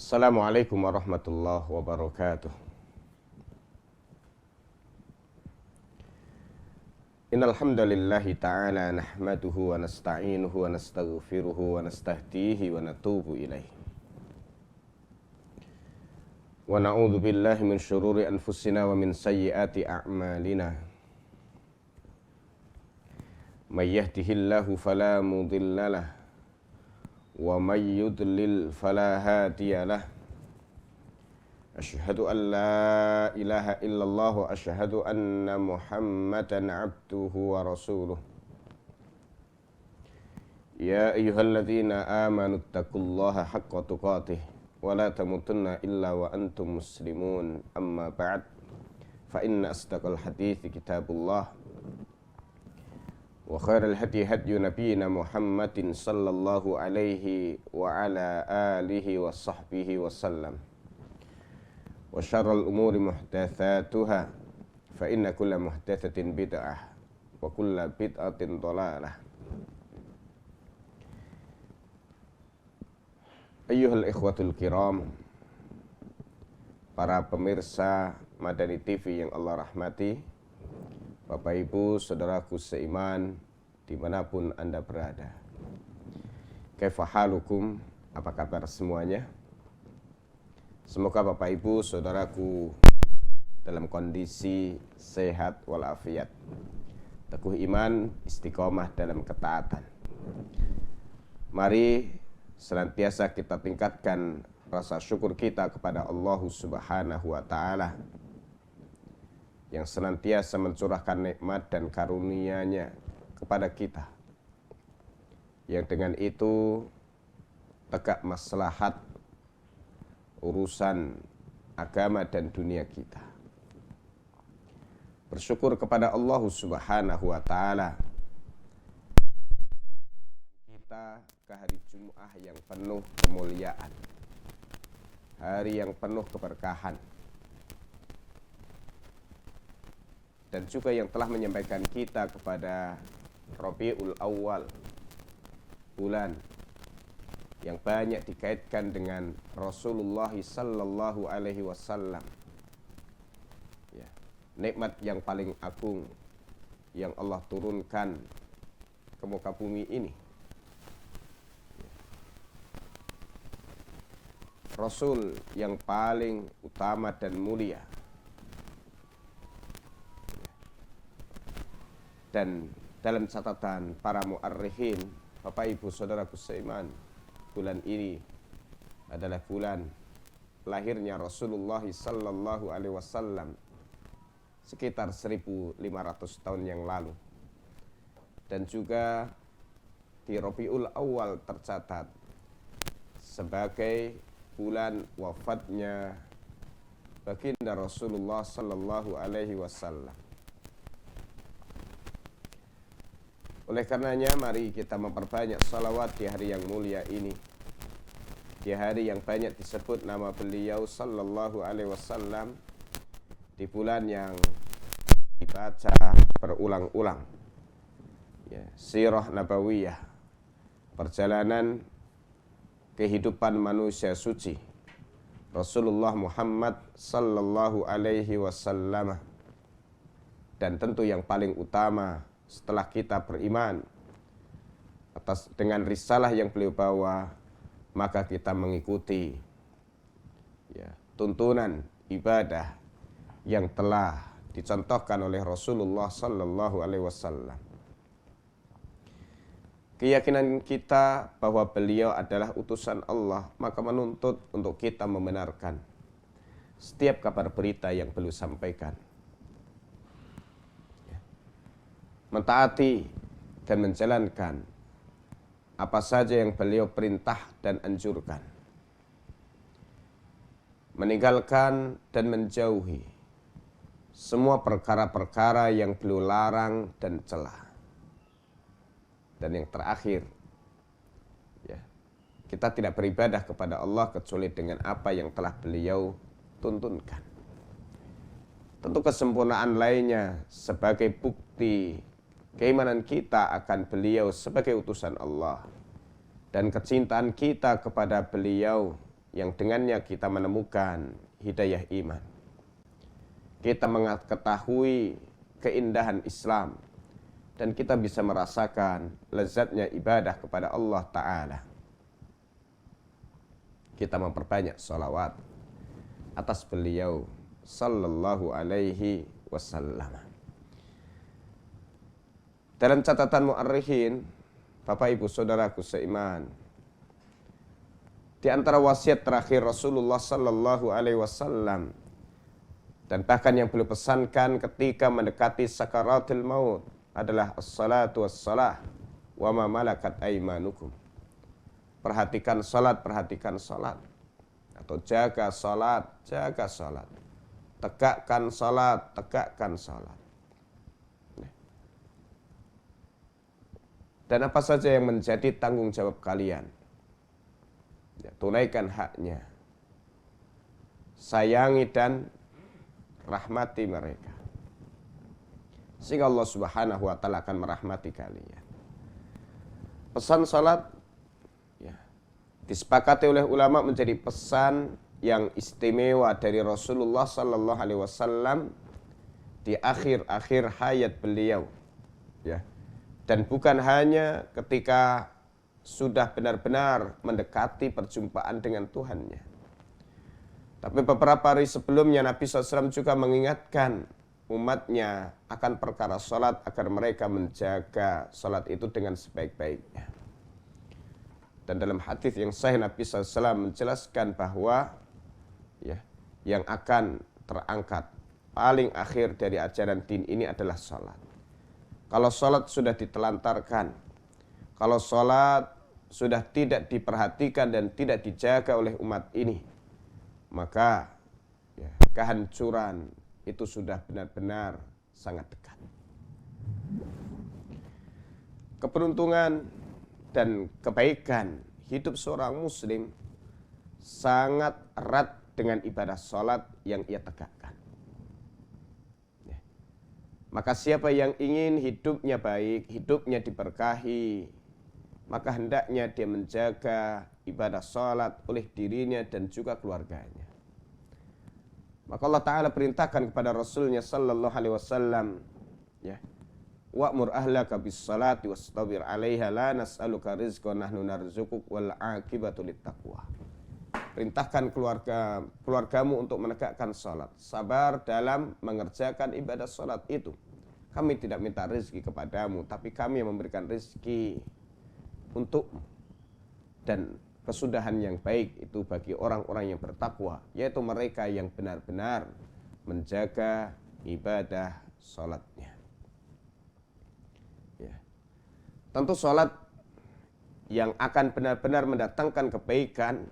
Assalamualaikum warahmatullahi wabarakatuh. Innal hamdalillahi ta'ala nahmaduhu wa nasta'inuhu wa nastaghfiruhu wa nastahdihi wa natubu ilaihi. Wa na'udzu billahi min syururi anfusina wa min sayyiati a'malina. May yahdihillahu fala mudhillalah wa may yudlil fala hadiyalah. Asyhadu an la ilaha illallah wa asyhadu anna Muhammadan abduhu wa rasuluh. Ya ayyuhalladzina amanu taqullaha haqqa tuqatih wa la tamutunna illa wa antum muslimun. Amma ba'd, fa inna asdaqal hadithi kitabullah wa khairal hadi hadyu nabiyina Muhammadin sallallahu alaihi wa ala alihi wa sahbihi wa sallam. Wa syarrul umuri muhdatsatuha fa inna kulla muhdatsatin bid'ah wa kulla bid'atin dhalalah. Ayyuhal ikhwatul kiram, para pemirsa Madani TV yang Allah rahmati, Bapak Ibu, saudaraku seiman dimanapun Anda berada. Kaifa halukum, apa kabar semuanya? Semoga Bapak Ibu saudaraku dalam kondisi sehat walafiat, teguh iman, istiqomah dalam ketaatan. Mari senantiasa kita tingkatkan rasa syukur kita kepada Allah Subhanahu wa Ta'ala yang senantiasa mencurahkan nikmat dan karunia-Nya kepada kita, yang dengan itu tegak maslahat urusan agama dan dunia kita. Bersyukur kepada Allah Subhanahu wa Ta'ala kita ke hari Jumat yang penuh kemuliaan, hari yang penuh keberkahan, dan juga yang telah menyampaikan kita kepada Rabiul Awal, bulan yang banyak dikaitkan dengan Rasulullah sallallahu alaihi wasallam. Ya, nikmat yang paling agung yang Allah turunkan ke muka bumi ini. Ya. Rasul yang paling utama dan mulia. Dan dalam catatan para mu'arrikhin, Bapak Ibu saudaraku seiman, bulan ini adalah bulan lahirnya Rasulullah sallallahu alaihi wasallam sekitar 1500 tahun yang lalu. Dan juga di Rabiul Awal tercatat sebagai bulan wafatnya baginda Rasulullah sallallahu alaihi wasallam. Oleh karenanya mari kita memperbanyak salawat di hari yang mulia ini, di hari yang banyak disebut nama beliau sallallahu alaihi wasallam, di bulan yang dibaca berulang-ulang. Ya, sirah nabawiyah, perjalanan kehidupan manusia suci Rasulullah Muhammad sallallahu alaihi wasallam. Dan tentu yang paling utama setelah kita beriman dengan risalah yang beliau bawa, maka kita mengikuti tuntunan ibadah yang telah dicontohkan oleh Rasulullah sallallahu alaihi wasallam. Keyakinan kita bahwa beliau adalah utusan Allah, maka menuntut untuk kita membenarkan setiap kabar berita yang beliau sampaikan, mentaati dan menjalankan apa saja yang beliau perintah dan anjurkan, meninggalkan dan menjauhi semua perkara-perkara yang beliau larang dan cela. Dan yang terakhir, kita tidak beribadah kepada Allah kecuali dengan apa yang telah beliau tuntunkan. Tentu kesempurnaan lainnya sebagai bukti keimanan kita akan beliau sebagai utusan Allah dan kecintaan kita kepada beliau yang dengannya kita menemukan hidayah iman. Kita mengetahui keindahan Islam dan kita bisa merasakan lezatnya ibadah kepada Allah Ta'ala. Kita memperbanyak salawat atas beliau sallallahu alaihi wasallam. Dalam catatan mu'arrikhin, Bapak Ibu Saudaraku seiman, di antara wasiat terakhir Rasulullah sallallahu alaihi wasallam dan bahkan yang beliau pesankan ketika mendekati sakaratul maut adalah as-salatu was-salah wa ma malakat aimanukum. Perhatikan salat, perhatikan salat. Atau jaga salat, jaga salat. Tegakkan salat, tegakkan salat. Dan apa saja yang menjadi tanggung jawab kalian, ya, tunaikan haknya. Sayangi dan rahmati mereka. Sehingga Allah Subhanahu wa Ta'ala akan merahmati kalian. Pesan salat ya, disepakati oleh ulama menjadi pesan yang istimewa dari Rasulullah sallallahu alaihi wasallam di akhir-akhir hayat beliau. Ya. Dan bukan hanya ketika sudah benar-benar mendekati perjumpaan dengan Tuhannya. Tapi beberapa hari sebelumnya Nabi SAW juga mengingatkan umatnya akan perkara salat agar mereka menjaga salat itu dengan sebaik-baiknya. Dan dalam hadis yang sahih Nabi SAW menjelaskan bahwa ya, yang akan terangkat paling akhir dari ajaran din ini adalah salat. Kalau salat sudah ditelantarkan, kalau salat sudah tidak diperhatikan dan tidak dijaga oleh umat ini, maka ya, kehancuran itu sudah benar-benar sangat dekat. Keberuntungan dan kebaikan hidup seorang muslim sangat erat dengan ibadah salat yang ia tegakkan. Maka siapa yang ingin hidupnya baik, hidupnya diberkahi, maka hendaknya dia menjaga ibadah salat oleh dirinya dan juga keluarganya. Maka Allah Ta'ala perintahkan kepada Rasulnya sallallahu alaihi wasallam, ya, wa'mur ahlaka bis salati wastabir 'alaiha la nas'aluka rizqan nahnu narzuquk wal 'aqibatu littaqwa. Perintahkan keluargamu untuk menegakkan salat. Sabar dalam mengerjakan ibadah salat itu. Kami tidak minta rezeki kepadamu, tapi kami yang memberikan rezeki untukmu. Dan kesudahan yang baik itu bagi orang-orang yang bertakwa, yaitu mereka yang benar-benar menjaga ibadah salatnya. Ya. Tentu salat yang akan benar-benar mendatangkan kebaikan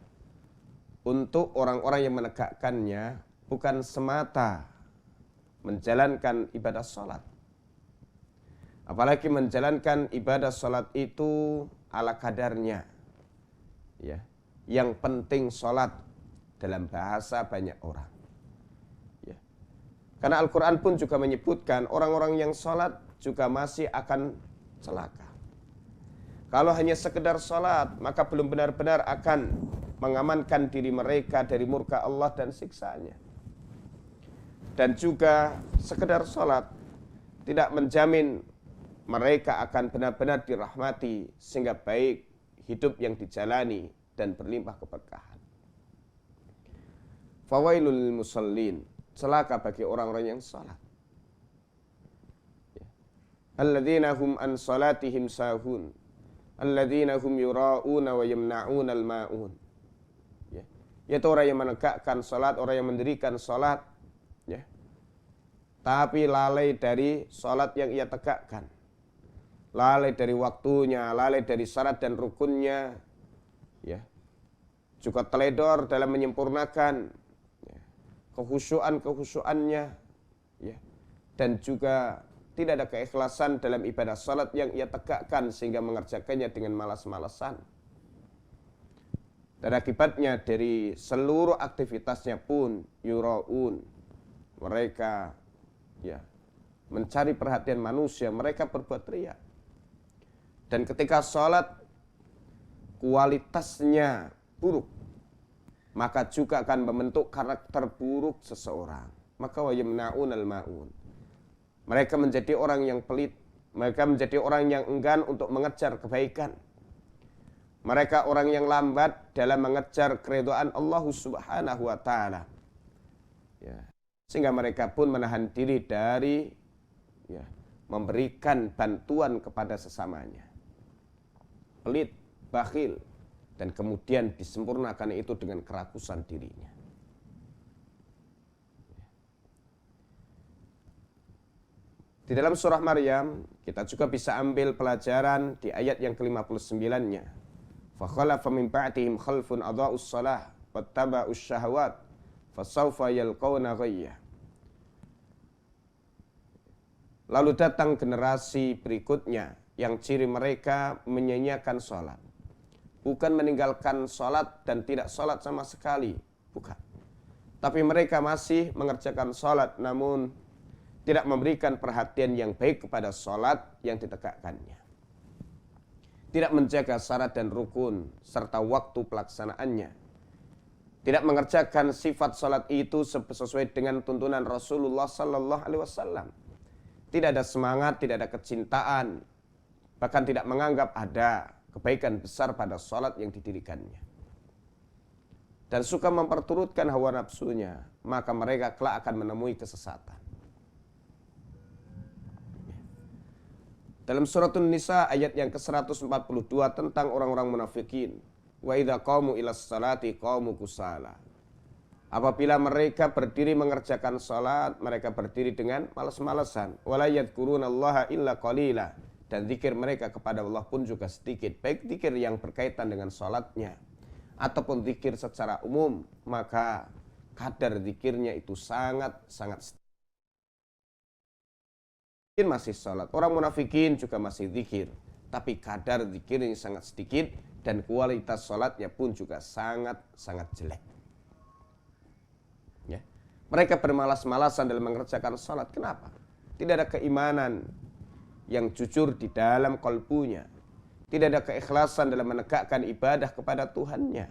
untuk orang-orang yang menegakkannya bukan semata menjalankan ibadah salat. Apalagi menjalankan ibadah salat itu ala kadarnya. Ya, yang penting salat dalam bahasa banyak orang. Ya. Karena Al-Quran pun juga menyebutkan orang-orang yang salat juga masih akan celaka. Kalau hanya sekedar salat, maka belum benar-benar akan mengamankan diri mereka dari murka Allah dan siksanya. Dan juga sekedar salat tidak menjamin mereka akan benar-benar dirahmati sehingga baik hidup yang dijalani dan berlimpah keberkahan. Fawailul lil musallin, celaka bagi orang-orang yang salat. Alladzina hum an salatihim sahun, alladzina hum yura'una wa yamna'una al-ma'un. Yaitu orang yang menegakkan salat, orang yang mendirikan salat, ya, tapi lalai dari salat yang ia tegakkan, lalai dari waktunya, lalai dari syarat dan rukunnya, ya, juga teledor dalam menyempurnakan ya, kehusuannya, ya, dan juga tidak ada keikhlasan dalam ibadah salat yang ia tegakkan sehingga mengerjakannya dengan malas-malasan. Dan akibatnya dari seluruh aktivitasnya pun yura'un, mereka ya mencari perhatian manusia, mereka berbuat riya. Dan ketika sholat kualitasnya buruk, maka juga akan membentuk karakter buruk seseorang. Maka wa yamna'unal ma'un. Mereka menjadi orang yang pelit, mereka menjadi orang yang enggan untuk mengejar kebaikan. Mereka orang yang lambat dalam mengejar keridhaan Allah Subhanahu wa taala. Ya. Sehingga mereka pun menahan diri dari memberikan bantuan kepada sesamanya. Pelit, bakhil, dan kemudian disempurnakan itu dengan kerakusan dirinya. Di dalam surah Maryam, kita juga bisa ambil pelajaran di ayat yang ke-59-nya. فَخَلَفَ مِنْ بَعْدِهِمْ خَلْفٌ أَضَاعُوا الصَّلَاةَ وَاتَّبَعُوا الشَّهَوَاتِ فَسَوْفَ يَلْقَوْنَ غَيًّا. Lalu datang generasi berikutnya yang ciri mereka menyanyiakan sholat. Bukan meninggalkan sholat dan tidak sholat sama sekali, bukan. Tapi mereka masih mengerjakan sholat namun tidak memberikan perhatian yang baik kepada sholat yang ditegakkannya. Tidak menjaga syarat dan rukun serta waktu pelaksanaannya. Tidak mengerjakan sifat sholat itu sesuai dengan tuntunan Rasulullah Sallallahu Alaihi Wasallam. Tidak ada semangat, tidak ada kecintaan, bahkan tidak menganggap ada kebaikan besar pada sholat yang didirikannya. Dan suka memperturutkan hawa nafsunya, maka mereka kelak akan menemui kesesatan. Dalam surat An-Nisa ayat yang ke-142 tentang orang-orang munafikin. Wa idza qamu ilas salati qamu kusala. Apabila mereka berdiri mengerjakan salat, mereka berdiri dengan malas-malasan. Wala yadhkurunallaha illa qalila. Dan zikir mereka kepada Allah pun juga sedikit. Baik zikir yang berkaitan dengan salatnya ataupun zikir secara umum, maka kadar zikirnya itu sangat sedikit. Masih salat. Orang munafikin juga masih zikir, tapi kadar zikirnya sangat sedikit dan kualitas salatnya pun juga sangat jelek. Ya. Mereka bermalas-malasan dalam mengerjakan salat. Kenapa? Tidak ada keimanan yang jujur di dalam kalbunya. Tidak ada keikhlasan dalam menegakkan ibadah kepada Tuhannya.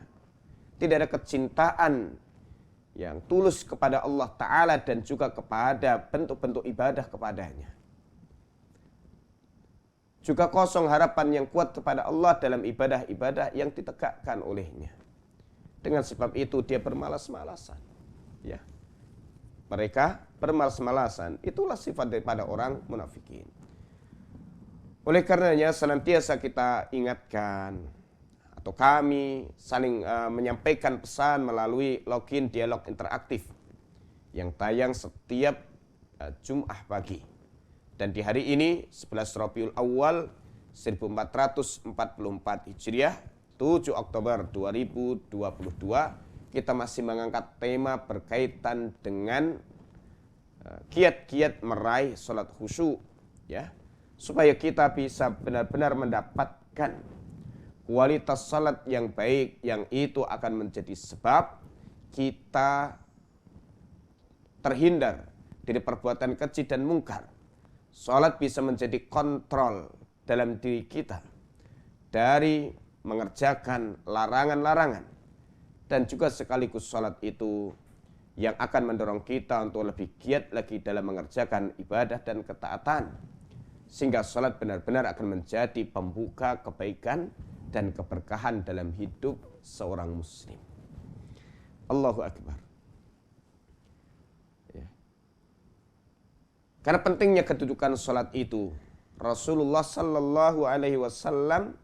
Tidak ada kecintaan yang tulus kepada Allah Ta'ala dan juga kepada bentuk-bentuk ibadah kepadanya. Juga kosong harapan yang kuat kepada Allah dalam ibadah-ibadah yang ditegakkan olehnya. Dengan sebab itu dia bermalas-malasan. Ya. Mereka bermalas-malasan. Itulah sifat daripada orang munafikin. Oleh karenanya senantiasa kita ingatkan atau kami saling menyampaikan pesan melalui login dialog interaktif yang tayang setiap Jumat pagi. Dan di hari ini 11 Rabiul Awal 1444 Hijriah 7 Oktober 2022 kita masih mengangkat tema berkaitan dengan kiat-kiat meraih salat khusyuk, ya, supaya kita bisa benar-benar mendapatkan kualitas salat yang baik yang itu akan menjadi sebab kita terhindar dari perbuatan keji dan mungkar. Salat bisa menjadi kontrol dalam diri kita dari mengerjakan larangan-larangan dan juga sekaligus salat itu yang akan mendorong kita untuk lebih giat lagi dalam mengerjakan ibadah dan ketaatan sehingga salat benar-benar akan menjadi pembuka kebaikan dan keberkahan dalam hidup seorang muslim. Allahu Akbar. Karena pentingnya kedudukan salat itu, Rasulullah Sallallahu Alaihi Wasallam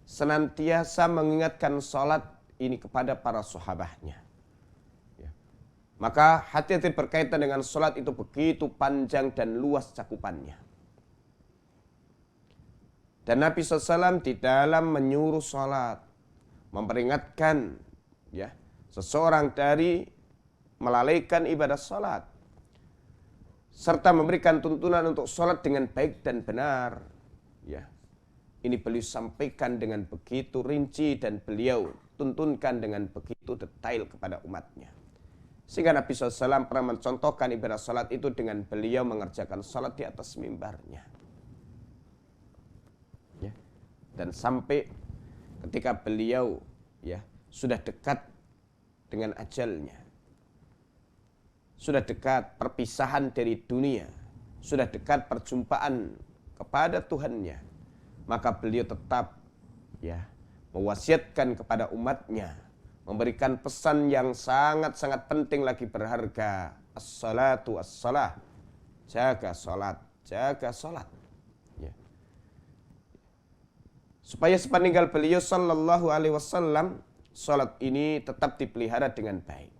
senantiasa mengingatkan salat ini kepada para sahabatnya. Maka hati-hati berkaitan dengan salat itu begitu panjang dan luas cakupannya. Dan Nabi SAW di dalam menyuruh salat, memperingatkan seseorang dari melalaikan ibadah salat, serta memberikan tuntunan untuk sholat dengan baik dan benar. Ya, ini beliau sampaikan dengan begitu rinci dan beliau tuntunkan dengan begitu detail kepada umatnya. Sehingga Nabi SAW pernah mencontohkan ibadah sholat itu dengan beliau mengerjakan sholat di atas mimbarnya. Ya, dan sampai ketika beliau sudah dekat dengan ajalnya. Sudah dekat perpisahan dari dunia, sudah dekat perjumpaan kepada Tuhannya, maka beliau tetap mewasiatkan kepada umatnya, memberikan pesan yang sangat-sangat penting lagi berharga. As-salatu as-salah. Jaga salat, jaga salat. Ya. Supaya sepeninggal beliau sallallahu alaihi wasallam, salat ini tetap dipelihara dengan baik.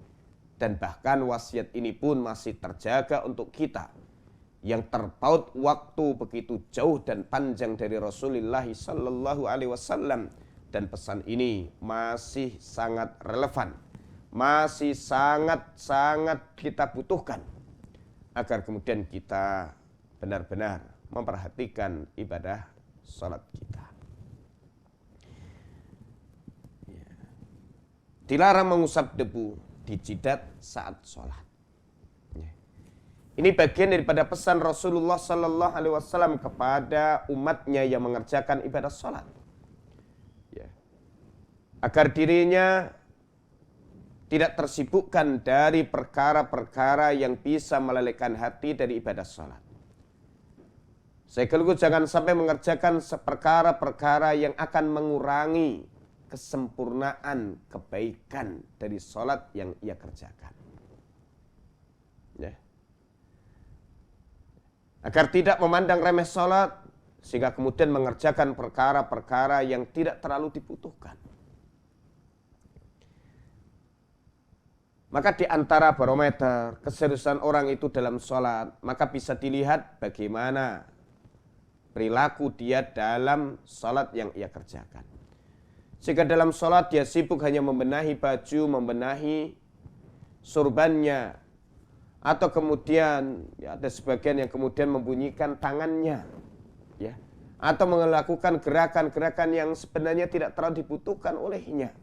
Dan bahkan wasiat ini pun masih terjaga untuk kita yang terpaut waktu begitu jauh dan panjang dari Rasulullah sallallahu alaihi wasallam, dan pesan ini masih sangat relevan, masih sangat kita butuhkan agar kemudian kita benar-benar memperhatikan ibadah salat kita. Dilarang mengusap debu di jidat saat sholat. Ini bagian daripada pesan Rasulullah Sallallahu Alaihi Wasallam kepada umatnya yang mengerjakan ibadah sholat, agar dirinya tidak tersibukkan dari perkara-perkara yang bisa melelehkan hati dari ibadah sholat. Sekaligus jangan sampai mengerjakan perkara-perkara yang akan mengurangi kesempurnaan kebaikan dari sholat yang ia kerjakan. Agar tidak memandang remeh sholat, sehingga kemudian mengerjakan perkara-perkara yang tidak terlalu dibutuhkan. Maka di antara barometer keseriusan orang itu dalam sholat, maka bisa dilihat bagaimana perilaku dia dalam sholat yang ia kerjakan. Jika dalam sholat dia sibuk hanya membenahi baju, membenahi surbannya, atau kemudian ada sebagian yang kemudian membunyikan tangannya, atau melakukan gerakan-gerakan yang sebenarnya tidak terlalu dibutuhkan olehnya,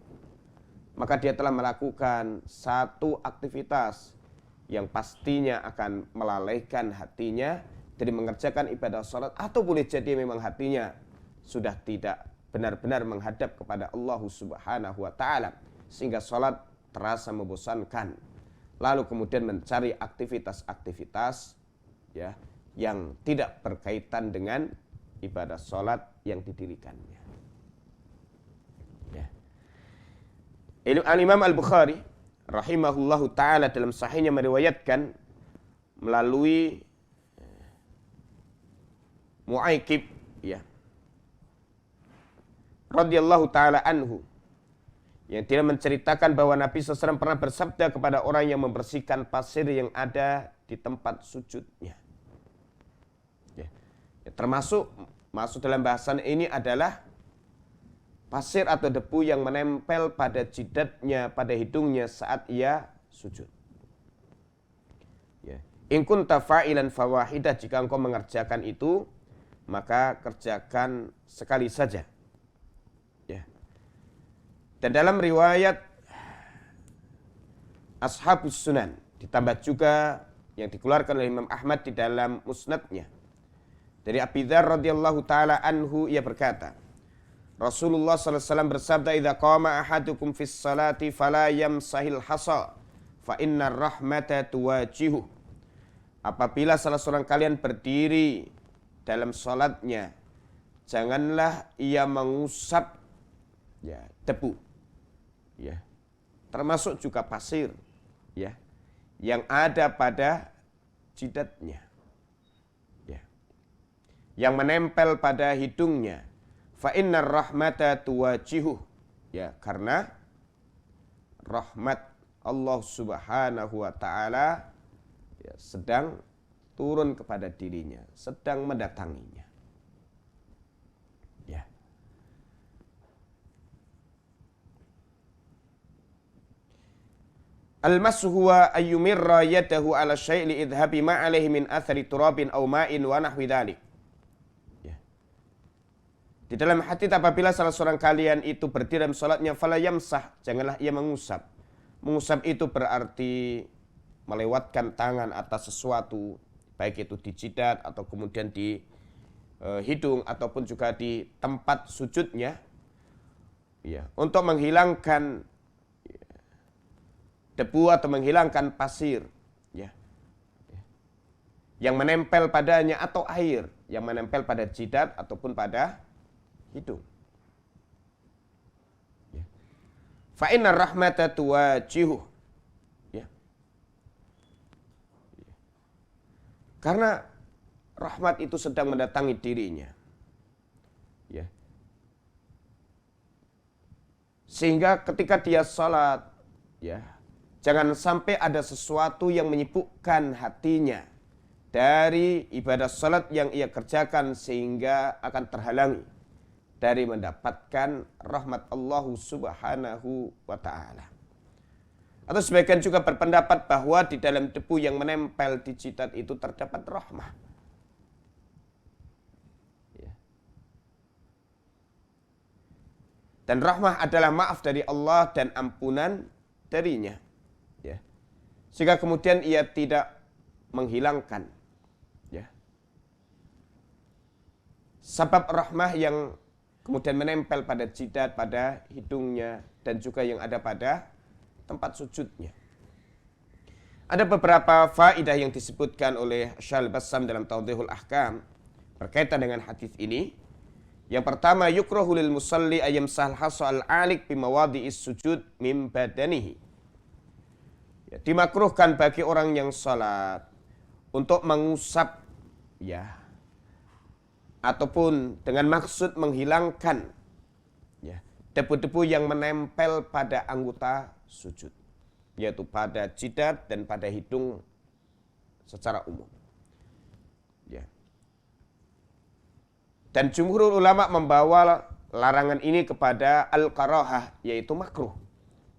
maka dia telah melakukan satu aktivitas yang pastinya akan melalaikan hatinya dari mengerjakan ibadah sholat, atau boleh jadi memang hatinya sudah tidak benar-benar menghadap kepada Allah Subhanahu wa Ta'ala, sehingga sholat terasa membosankan. Lalu kemudian mencari aktivitas-aktivitas yang tidak berkaitan dengan ibadah sholat yang didirikannya. Al-Imam Al-Bukhari rahimahullahu ta'ala dalam sahihnya meriwayatkan melalui Mu'aikib radhiyallahu ta'ala anhu, yang dia menceritakan bahwa Nabi SAW pernah bersabda kepada orang yang membersihkan pasir yang ada di tempat sujudnya. Termasuk masuk dalam bahasan ini adalah pasir atau debu yang menempel pada jidatnya, pada hidungnya saat ia sujud. In kunta fa'ilan fawahidah, jika engkau mengerjakan itu, maka kerjakan sekali saja. Dan dalam riwayat Ashabus Sunan, ditambah juga yang dikeluarkan oleh Imam Ahmad di dalam musnadnya, dari Abi Dzar radhiyallahu ta'ala anhu, ia berkata, Rasulullah sallallahu alaihi wasallam bersabda, "Idza qama ahadukum fis salati fala yamsahil hasa fa innar rahmata tuwajihu." Apabila salah seorang kalian berdiri dalam salatnya, janganlah ia mengusap debu, termasuk juga pasir yang ada pada jidatnya, yang menempel pada hidungnya. Fa innar rahmata tuwajihu, karena rahmat Allah Subhanahu wa ta'ala sedang turun kepada dirinya, sedang mendatanginya. Al-mashu huwa ayyumirra yadahu ala syai' li idhabi ma alaihi min athari turabin aw ma'in wa nahwi dhalik. Di dalam hadits, apabila salah seorang kalian itu berdiri dalam salatnya, fala yamsah, janganlah ia mengusap. Mengusap itu berarti melewatkan tangan atas sesuatu, baik itu di jidat atau kemudian di hidung ataupun juga di tempat sujudnya, untuk menghilangkan debu atau menghilangkan pasir, ya, yang menempel padanya, atau air yang menempel pada jidat ataupun pada hidung. Ya. Fa inna rahmata tuwajihu. Ya. Karena rahmat itu sedang mendatangi dirinya. Ya. Sehingga ketika dia salat, ya, jangan sampai ada sesuatu yang menyibukkan hatinya dari ibadah salat yang ia kerjakan sehingga akan terhalangi dari mendapatkan rahmat Allah Subhanahu wa ta'ala. Atau sebagian juga berpendapat bahwa di dalam debu yang menempel di jidat itu terdapat rahmah. Ya. Dan rahmah adalah maaf dari Allah dan ampunan darinya. Ya. Sehingga kemudian ia tidak menghilangkan, ya, sebab rahmah yang kemudian menempel pada jidat, pada hidungnya, dan juga yang ada pada tempat sujudnya. Ada beberapa faedah yang disebutkan oleh Syekh Bassam dalam Tawdihul Ahkam berkaitan dengan hadis ini. Yang pertama, yukrahu lil musalli ayyamsahal hasal alik bimawadi'is sujud mim badanihi. Ya, dimakruhkan bagi orang yang salat untuk mengusap, ya, ataupun dengan maksud menghilangkan, ya, debu-debu yang menempel pada anggota sujud, yaitu pada jidat dan pada hidung secara umum. Ya. Dan jumhur ulama membawa larangan ini kepada al-karahah, yaitu makruh,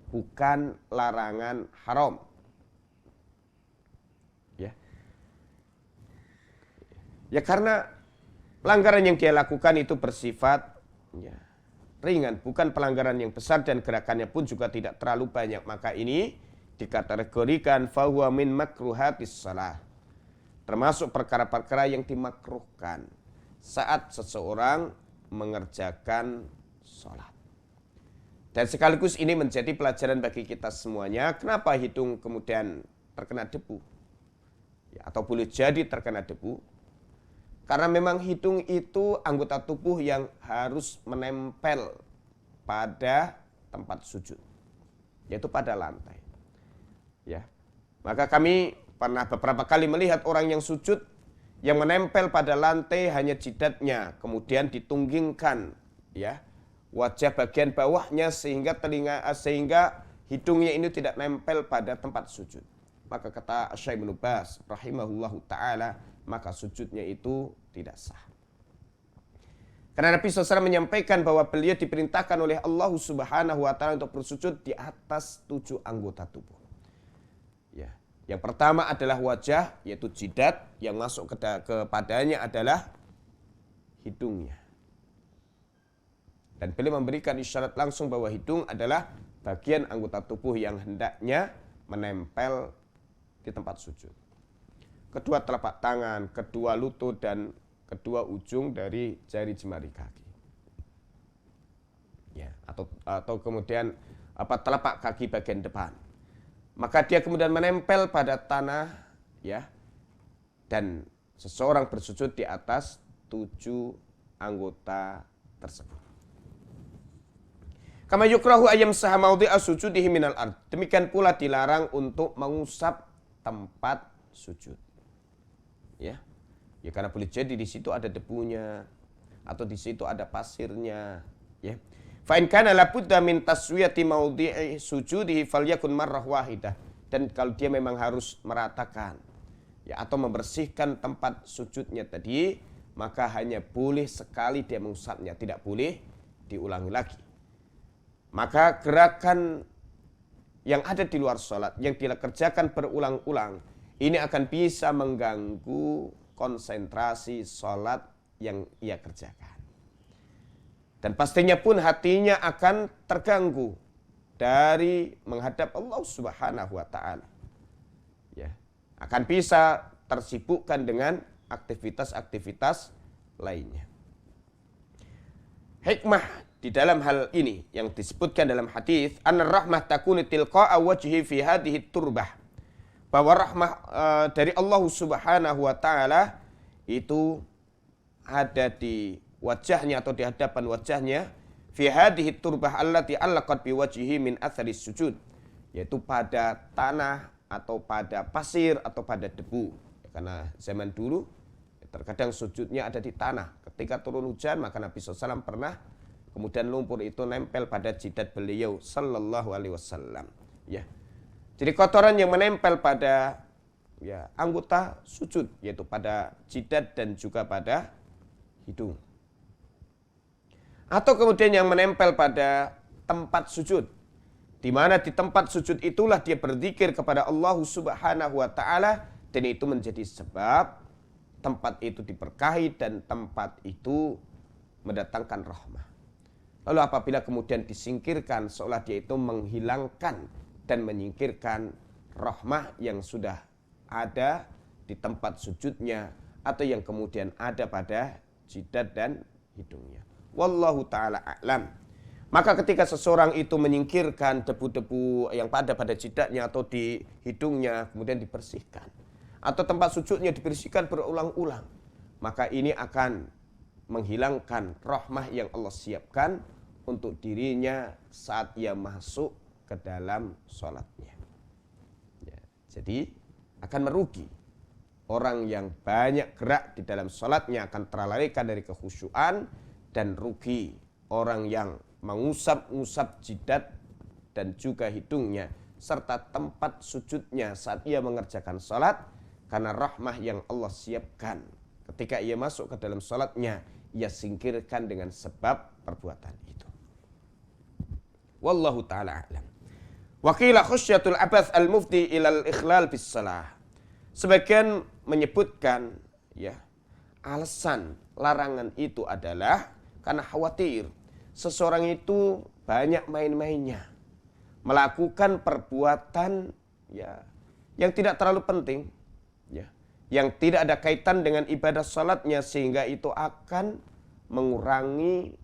bukan larangan haram. Ya, karena pelanggaran yang dia lakukan itu bersifat, ya, ringan, bukan pelanggaran yang besar, dan gerakannya pun juga tidak terlalu banyak. Maka ini dikategorikan fahuwa min makruhatis shalah, termasuk perkara-perkara yang dimakruhkan saat seseorang mengerjakan sholat. Dan sekaligus ini menjadi pelajaran bagi kita semuanya. Kenapa hidung kemudian terkena debu, ya, atau boleh jadi terkena debu? Karena memang hidung itu anggota tubuh yang harus menempel pada tempat sujud, yaitu pada lantai. Ya. Maka kami pernah beberapa kali melihat orang yang sujud yang menempel pada lantai hanya jidatnya, kemudian ditunggingkan, ya, wajah bagian bawahnya sehingga hidungnya ini tidak nempel pada tempat sujud. Maka kata Syekh Ibnu Baz rahimahullahu taala, maka sujudnya itu tidak sah. Karena Nabi SAW menyampaikan bahwa beliau diperintahkan oleh Allah Subhanahu wa ta'ala untuk bersujud di atas 7 anggota tubuh. Ya. Yang pertama adalah wajah, yaitu jidat, yang masuk kepadanya adalah hidungnya. Dan beliau memberikan isyarat langsung bahwa hidung adalah bagian anggota tubuh yang hendaknya menempel di tempat sujud. Kedua telapak tangan, kedua lutut, dan kedua ujung dari jari jemari kaki. Ya, atau kemudian telapak kaki bagian depan. Maka dia kemudian menempel pada tanah, ya, dan seseorang bersujud di atas 7 anggota tersebut. Kama yukrahu ayyam saha maudhi'a sujudihi minal ard. Demikian pula dilarang untuk mengusap tempat sujud. Ya, ya, karena boleh jadi di situ ada debunya atau di situ ada pasirnya. Ya, fa in kana la budda min taswiyati maudhi'i sujudihi falyakun marrah wahidah. Dan kalau dia memang harus meratakan, ya, atau membersihkan tempat sujudnya tadi, maka hanya boleh sekali dia mengusapnya, tidak boleh diulangi lagi. Maka gerakan yang ada di luar sholat yang dikerjakan berulang-ulang ini akan bisa mengganggu konsentrasi sholat yang ia kerjakan. Dan pastinya pun hatinya akan terganggu dari menghadap Allah Subhanahu wa ta'ala. Ya, akan bisa tersibukkan dengan aktivitas-aktivitas lainnya. Hikmah di dalam hal ini yang disebutkan dalam hadis, anna rahmah takunu tilqa'a wajhi fi hadhihi turbah. Bahwa rahmah dari Allah Subhanahu wa taala itu ada di wajahnya atau di hadapan wajahnya fi hadhihi turbah allati allaqat bi wajhihi min athari sujud, yaitu pada tanah atau pada pasir atau pada debu. Karena zaman dulu terkadang sujudnya ada di tanah. Ketika turun hujan maka Nabi SAW pernah kemudian lumpur itu nempel pada jidat beliau sallallahu alaihi wasallam. Ya. Jadi kotoran yang menempel pada anggota sujud, yaitu pada jidat dan juga pada hidung. Atau kemudian yang menempel pada tempat sujud, di mana di tempat sujud itulah dia berzikir kepada Allah Subhanahu wa taala, dan itu menjadi sebab tempat itu diberkahi dan tempat itu mendatangkan rahmah. Lalu apabila kemudian disingkirkan, seolah dia itu menghilangkan dan menyingkirkan rahmah yang sudah ada di tempat sujudnya atau yang kemudian ada pada jidat dan hidungnya. Wallahu ta'ala a'lam. Maka ketika seseorang itu menyingkirkan debu-debu yang pada jidatnya atau di hidungnya kemudian dibersihkan, atau tempat sujudnya dibersihkan berulang-ulang, maka ini akan menghilangkan rahmah yang Allah siapkan untuk dirinya saat ia masuk ke dalam sholatnya. Ya, jadi akan merugi. Orang yang banyak gerak di dalam sholatnya akan terlalaikan dari kekhusyuan, dan rugi orang yang mengusap-usap jidat dan juga hidungnya serta tempat sujudnya saat ia mengerjakan sholat, karena rahmah yang Allah siapkan ketika ia masuk ke dalam sholatnya, ia singkirkan dengan sebab perbuatan itu. Wallahu ta'ala a'lam. Wakila khusyatul abath al-mufti ilal ikhlal bis salah. Sebagian menyebutkan alasan larangan itu adalah karena khawatir seseorang itu banyak main-mainnya, melakukan perbuatan yang tidak terlalu penting, yang tidak ada kaitan dengan ibadah salatnya, sehingga itu akan mengurangi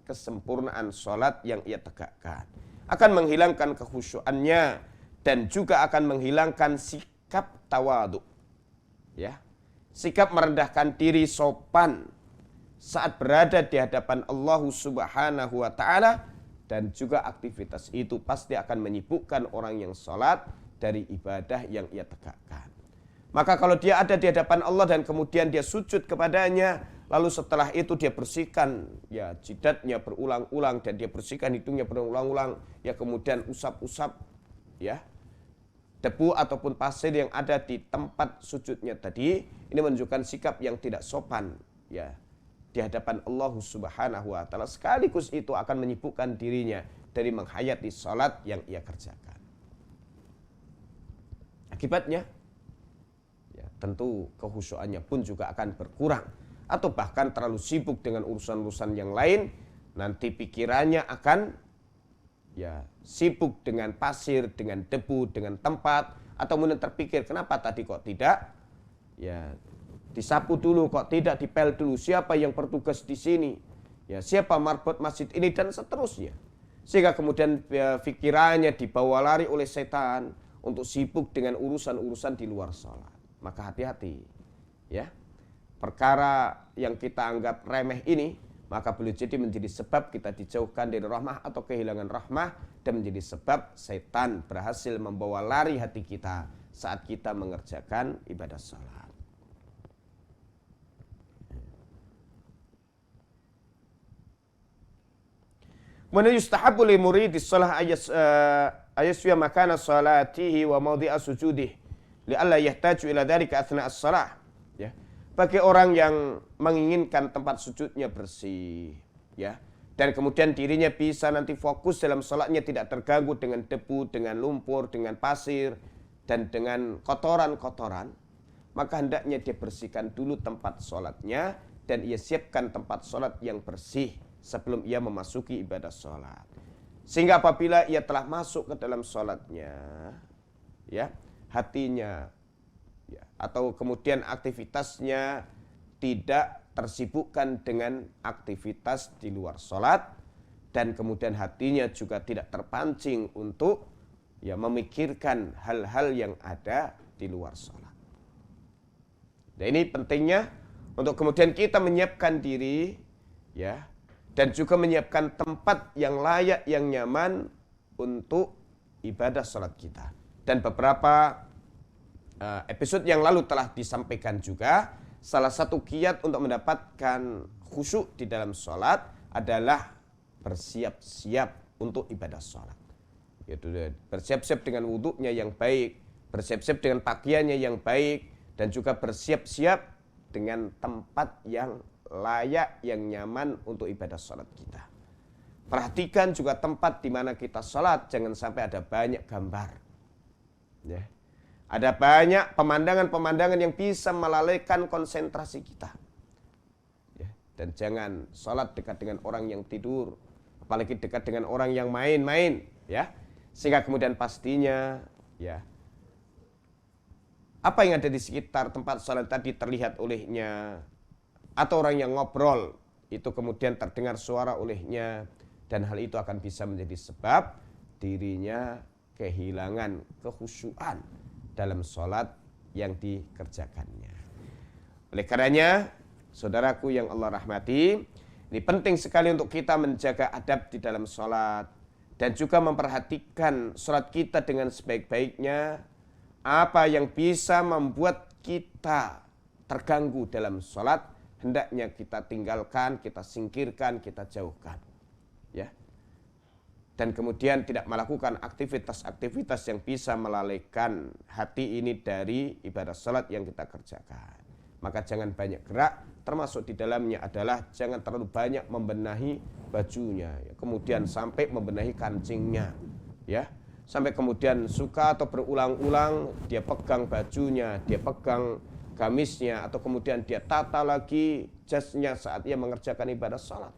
kesempurnaan salat yang ia tegakkan, akan menghilangkan kekhusyuannya, dan juga akan menghilangkan sikap tawadhu, sikap merendahkan diri, sopan saat berada di hadapan Allah Subhanahu wa taala, dan juga aktivitas itu pasti akan menyibukkan orang yang salat dari ibadah yang ia tegakkan. Maka kalau dia ada di hadapan Allah dan kemudian dia sujud kepadanya, lalu setelah itu dia bersihkan jidatnya berulang-ulang dan dia bersihkan hidungnya berulang-ulang, kemudian usap-usap debu ataupun pasir yang ada di tempat sujudnya tadi, ini menunjukkan sikap yang tidak sopan di hadapan Allah Subhanahu wa taala, sekaligus itu akan menyibukkan dirinya dari menghayati salat yang ia kerjakan. Akibatnya tentu kekhusyuannya pun juga akan berkurang, atau bahkan terlalu sibuk dengan urusan-urusan yang lain, nanti pikirannya akan sibuk dengan pasir, dengan debu, dengan tempat, atau kemudian terpikir kenapa tadi kok tidak disapu dulu, kok tidak dipel dulu, siapa yang bertugas di sini, siapa marbot masjid ini, dan seterusnya, sehingga kemudian pikirannya dibawa lari oleh setan untuk sibuk dengan urusan-urusan di luar sholat. Maka hati-hati perkara yang kita anggap remeh ini, maka boleh jadi menjadi sebab kita dijauhkan dari rahmah atau kehilangan rahmah, dan menjadi sebab setan berhasil membawa lari hati kita saat kita mengerjakan ibadah salat. Wa yustahabbu li muridis shalah ayasfiya makana salatihi wa mawdi'a sujudihi li'alla yahtaju ila dzalika athna as-shalah. Bagi orang yang menginginkan tempat sujudnya bersih, dan kemudian dirinya bisa nanti fokus dalam salatnya, tidak terganggu dengan debu, dengan lumpur, dengan pasir, dan dengan kotoran-kotoran, maka hendaknya dia bersihkan dulu tempat salatnya, dan ia siapkan tempat salat yang bersih sebelum ia memasuki ibadah salat. Sehingga apabila ia telah masuk ke dalam salatnya, hatinya atau kemudian aktivitasnya tidak tersibukkan dengan aktivitas di luar sholat, dan kemudian hatinya juga tidak terpancing untuk ya memikirkan hal-hal yang ada di luar sholat. Dan ini pentingnya untuk kemudian kita menyiapkan diri ya, dan juga menyiapkan tempat yang layak, yang nyaman untuk ibadah sholat kita. Dan beberapa episode yang lalu telah disampaikan juga, salah satu kiat untuk mendapatkan khusyuk di dalam sholat adalah bersiap-siap untuk ibadah sholat. Yaitu bersiap-siap dengan wudhunya yang baik, bersiap-siap dengan pakaiannya yang baik, dan juga bersiap-siap dengan tempat yang layak, yang nyaman untuk ibadah sholat kita. Perhatikan juga tempat di mana kita sholat, jangan sampai ada banyak gambar. Ya. Ada banyak pemandangan-pemandangan yang bisa melalaikan konsentrasi kita. Ya. Dan jangan sholat dekat dengan orang yang tidur, apalagi dekat dengan orang yang main-main, ya. Sehingga kemudian pastinya, ya, apa yang ada di sekitar tempat sholat tadi terlihat olehnya, atau orang yang ngobrol itu kemudian terdengar suara olehnya, dan hal itu akan bisa menjadi sebab dirinya kehilangan kekhusyuan dalam sholat yang dikerjakannya. Oleh karenanya, saudaraku yang Allah rahmati, ini penting sekali untuk kita menjaga adab di dalam sholat dan juga memperhatikan sholat kita dengan sebaik-baiknya. Apa yang bisa membuat kita terganggu dalam sholat, hendaknya kita tinggalkan, kita singkirkan, kita jauhkan. Ya. Dan kemudian tidak melakukan aktivitas-aktivitas yang bisa melalaikan hati ini dari ibadah salat yang kita kerjakan. Maka jangan banyak gerak, termasuk di dalamnya adalah jangan terlalu banyak membenahi bajunya, ya. Kemudian sampai membenahi kancingnya, ya. Sampai kemudian suka atau berulang-ulang dia pegang bajunya, dia pegang gamisnya, atau kemudian dia tata lagi jasnya saat ia mengerjakan ibadah salat.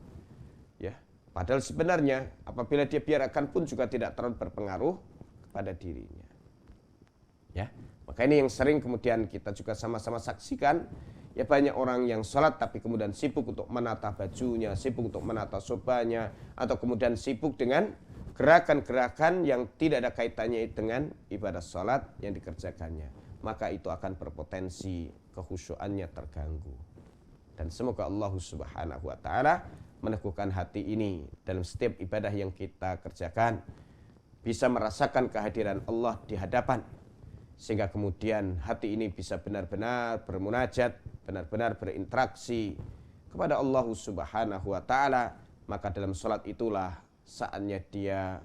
Ya. Padahal sebenarnya apabila dia biarkan pun juga tidak terlalu berpengaruh kepada dirinya. Ya, maka ini yang sering kemudian kita juga sama-sama saksikan. Ya, banyak orang yang sholat tapi kemudian sibuk untuk menata bajunya, sibuk untuk menata sobanya, atau kemudian sibuk dengan gerakan-gerakan yang tidak ada kaitannya dengan ibadah sholat yang dikerjakannya. Maka itu akan berpotensi kekhusyuannya terganggu. Dan semoga Allah Subhanahu wa ta'ala meneguhkan hati ini dalam setiap ibadah yang kita kerjakan, bisa merasakan kehadiran Allah di hadapan, sehingga kemudian hati ini bisa benar-benar bermunajat, benar-benar berinteraksi kepada Allah Subhanahu wa ta'ala. Maka dalam sholat itulah saatnya dia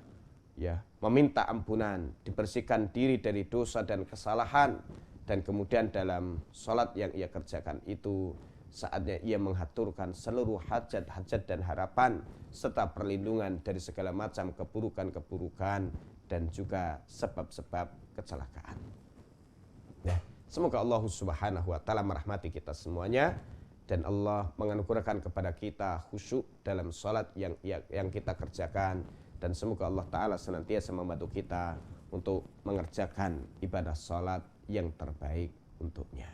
ya meminta ampunan, dibersihkan diri dari dosa dan kesalahan, dan kemudian dalam sholat yang ia kerjakan itu saatnya ia menghaturkan seluruh hajat-hajat dan harapan serta perlindungan dari segala macam keburukan-keburukan dan juga sebab-sebab kecelakaan. Ya, semoga Allah Subhanahu wa ta'ala merahmati kita semuanya, dan Allah menganugerahkan kepada kita khusyuk dalam sholat yang kita kerjakan, dan semoga Allah Ta'ala senantiasa membantu kita untuk mengerjakan ibadah sholat yang terbaik untuknya.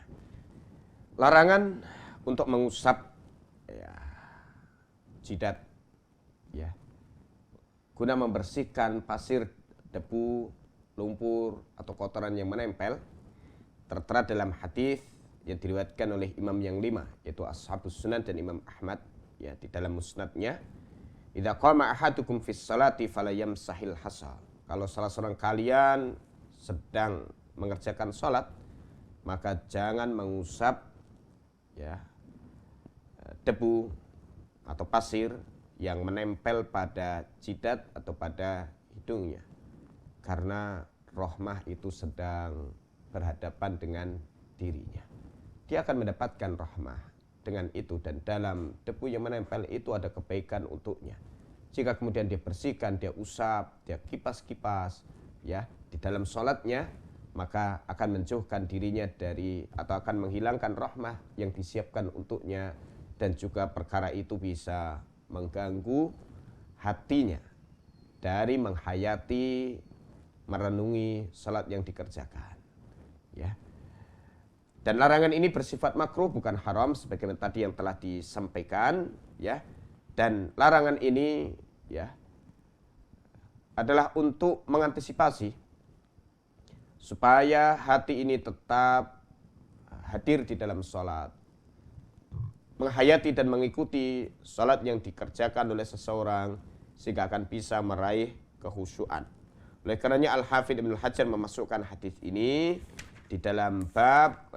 Larangan untuk mengusap ya, jidat, ya, guna membersihkan pasir, debu, lumpur atau kotoran yang menempel, tertera dalam hadis yang diriwayatkan oleh imam yang 5, yaitu Ashabus Sunan dan Imam Ahmad, ya, di dalam musnadnya. Idza qama ahadukum fis salati falayamsahil hasa. Kalau salah seorang kalian sedang mengerjakan salat, maka jangan mengusap ya debu atau pasir yang menempel pada jidat atau pada hidungnya, karena rohmah itu sedang berhadapan dengan dirinya. Dia akan mendapatkan rahmah dengan itu, dan dalam debu yang menempel itu ada kebaikan untuknya. Jika kemudian dia bersihkan, dia usap, dia kipas-kipas ya di dalam sholatnya, maka akan menjauhkan dirinya dari atau akan menghilangkan rahmah yang disiapkan untuknya, dan juga perkara itu bisa mengganggu hatinya dari menghayati, merenungi sholat yang dikerjakan, ya. Dan larangan ini bersifat makruh, bukan haram, sebagaimana tadi yang telah disampaikan, ya. Dan larangan ini ya adalah untuk mengantisipasi supaya hati ini tetap hadir di dalam sholat, menghayati dan mengikuti sholat yang dikerjakan oleh seseorang sehingga akan bisa meraih kehusyuan. Oleh karenanya Al-Hafidz Ibnu Hajar memasukkan hadis ini di dalam bab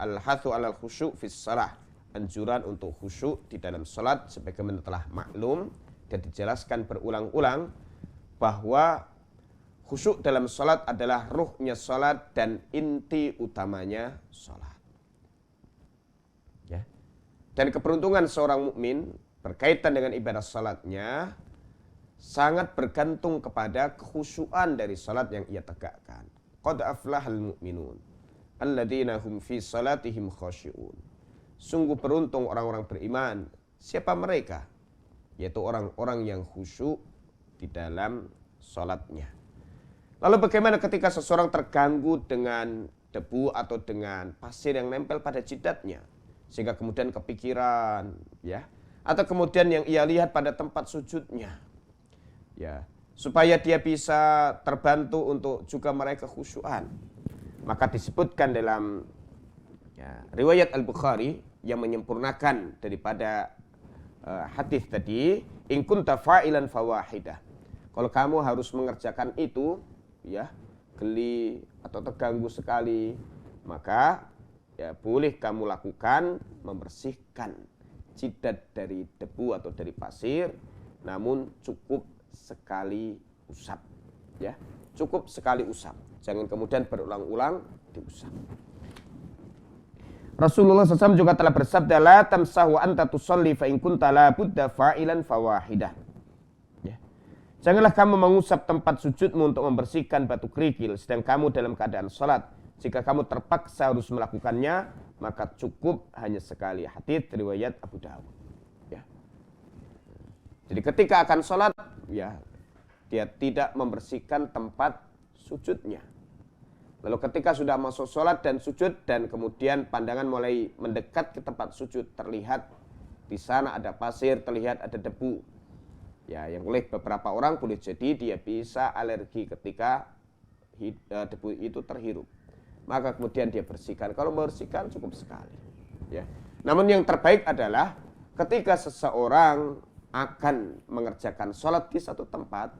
al-hathu 'alal khusyuk fis shalah, anjuran untuk khusyuk di dalam salat, sebagaimana telah maklum dan dijelaskan berulang-ulang bahwa khusyuk dalam salat adalah ruhnya salat dan inti utamanya salat. Ya. Dan keberuntungan seorang mukmin berkaitan dengan ibadah salatnya sangat bergantung kepada kekhusyuan dari salat yang ia tegakkan. Qad aflahal mu'minun alladzina hum fi salatihim khashi'un. Sungguh beruntung orang-orang beriman. Siapa mereka? Yaitu orang-orang yang khusyuk di dalam salatnya. Lalu bagaimana ketika seseorang terganggu dengan debu atau dengan pasir yang nempel pada jidatnya sehingga kemudian kepikiran, ya, atau kemudian yang ia lihat pada tempat sujudnya, ya, supaya dia bisa terbantu untuk juga meraih kekhusyuan. Maka disebutkan dalam riwayat Al-Bukhari yang menyempurnakan daripada hadis tadi, in kunta fa'ilan fawahidah. Kalau kamu harus mengerjakan itu, ya, geli atau terganggu sekali, maka ya boleh kamu lakukan membersihkan jidat dari debu atau dari pasir, namun cukup sekali usap, ya, cukup sekali usap, jangan kemudian berulang-ulang diusap. Rasulullah SAW juga telah bersabda, la tamsahu anta tusalli fa in kunta la budda fa'ilan fawahidah. Ya. Janganlah kamu mengusap tempat sujudmu untuk membersihkan batu kerikil sedang kamu dalam keadaan salat. Jika kamu terpaksa harus melakukannya, maka cukup hanya sekali. Hadits riwayat Abu Dawud. Ya. Jadi ketika akan salat, ya, dia tidak membersihkan tempat sujudnya. Lalu ketika sudah masuk sholat dan sujud dan kemudian pandangan mulai mendekat ke tempat sujud, terlihat di sana ada pasir, terlihat ada debu. Ya, yang oleh beberapa orang boleh jadi dia bisa alergi ketika debu itu terhirup. Maka kemudian dia bersihkan. Kalau membersihkan cukup sekali. Ya. Namun yang terbaik adalah ketika seseorang akan mengerjakan sholat di satu tempat,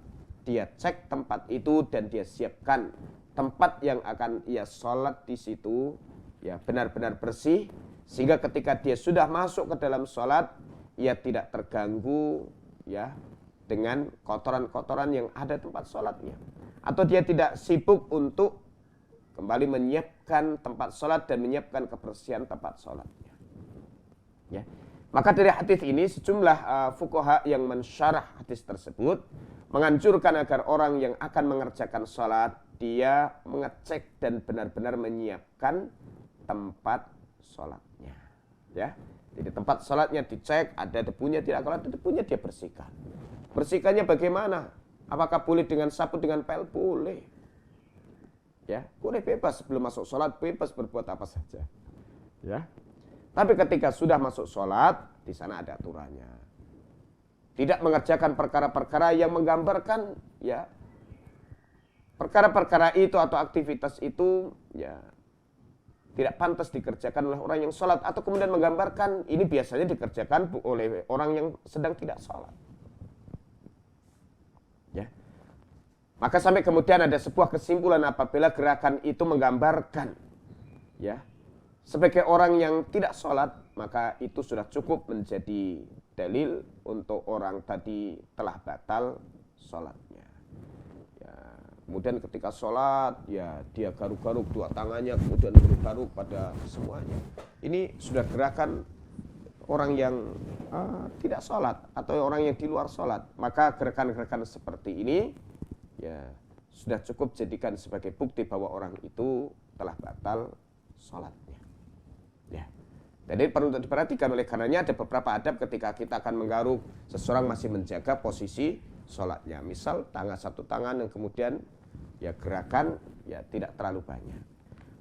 dia cek tempat itu dan dia siapkan tempat yang akan ia sholat di situ, ya, benar-benar bersih, sehingga ketika dia sudah masuk ke dalam sholat, ia tidak terganggu, ya, dengan kotoran-kotoran yang ada tempat sholatnya, atau dia tidak sibuk untuk kembali menyiapkan tempat sholat dan menyiapkan kebersihan tempat sholatnya. Ya. Maka dari hadis ini sejumlah fuqaha yang mensyarah hadis tersebut menganjurkan agar orang yang akan mengerjakan sholat dia mengecek dan benar-benar menyiapkan tempat sholatnya. Ya, jadi tempat sholatnya dicek, ada debunya tidak, kalau ada debunya dia bersihkan. Bersihkannya bagaimana? Apakah boleh dengan sapu, dengan pel? Boleh. Ya, boleh bebas sebelum masuk sholat, bebas berbuat apa saja. Ya, tapi ketika sudah masuk sholat, di sana ada aturannya. Tidak mengerjakan perkara-perkara yang menggambarkan, ya, perkara-perkara itu atau aktivitas itu, ya, tidak pantas dikerjakan oleh orang yang sholat, atau kemudian menggambarkan ini biasanya dikerjakan oleh orang yang sedang tidak sholat. Ya. Maka sampai kemudian ada sebuah kesimpulan apabila gerakan itu menggambarkan, ya, sebagai orang yang tidak sholat, maka itu sudah cukup menjadi dalil untuk orang tadi telah batal sholatnya. Ya, kemudian ketika sholat, ya, dia garuk-garuk dua tangannya, kemudian garuk-garuk pada semuanya. Ini sudah gerakan orang yang tidak sholat atau orang yang di luar sholat. Maka gerakan-gerakan seperti ini, ya, sudah cukup jadikan sebagai bukti bahwa orang itu telah batal sholatnya. Ya. Jadi perlu untuk diperhatikan, oleh karenanya ada beberapa adab ketika kita akan menggaruk, seseorang masih menjaga posisi sholatnya. Misal satu tangan yang kemudian, ya, gerakan, ya, tidak terlalu banyak.